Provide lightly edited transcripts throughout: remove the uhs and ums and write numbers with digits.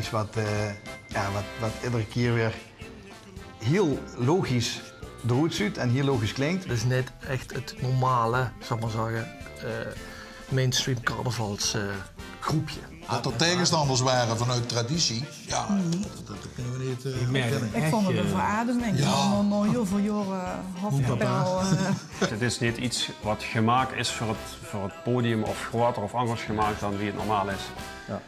iets wat iedere keer weer heel logisch eruit ziet en heel logisch klinkt. Het is net echt het normale, zal ik maar zeggen, mainstream carnavalsgroepje. Dat er tegenstanders waren vanuit traditie, ja, dat kunnen we niet ontkennen. Ik vond het een verademing. Ja. Nog heel veel jaren hofkapel. Het is niet iets wat gemaakt is voor het podium of groter of anders gemaakt dan wie het normaal is. Ja.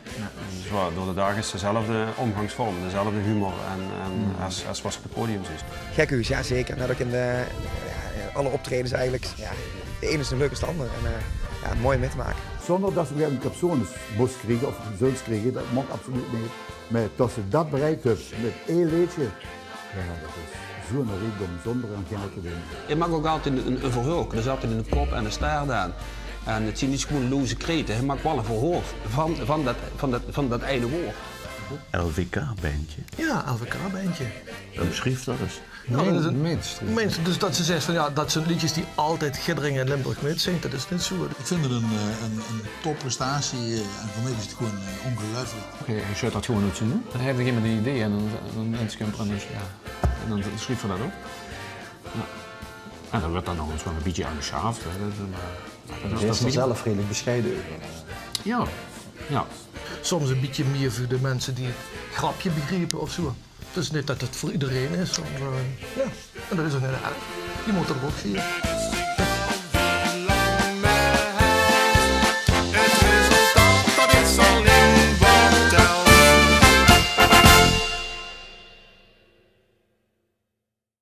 Dus door de dag is dezelfde omgangsvorm, dezelfde humor als wat op het podium is. Gekhuis, ja zeker. Net ook in alle optredens eigenlijk. Ja, de ene is de leukste ander en mooi mee te maken. Zonder dat ze een capsonebus kregen of zulks kregen, dat mag absoluut niet. Maar dat ze dat bereikt hebben met één liedje, ja, dat is zo'n rijkdom zonder een geen te doen. Je mag ook altijd een verhoog. Er zat in de kop en de staart aan. En het zijn niet gewoon loze kreten, je maakt wel een verhoor van dat ene woord. LVK-bandje. Ja, LVK-bandje. Beschrijf dat eens. Nou, minst. Dus dat ze zegt van ja, dat zijn liedjes die altijd Gidderingen en Limburg zingt, dat is niet zo. Ik vind het een topprestatie en voor mij is het gewoon ongelooflijk. Je zet dat gewoon uit zijn doen. Dan heb je iemand een idee en dan en dan schrijf je dat op. Ja. En dan wordt dat nog eens wel een beetje engageerd. Dat is zelf redelijk bescheiden. Ja. Ja. Soms een beetje meer voor de mensen die het grapje begrijpen of zo. Het is niet dat het voor iedereen is. Ja, en dat is ook niet erg. Je moet er ook zien.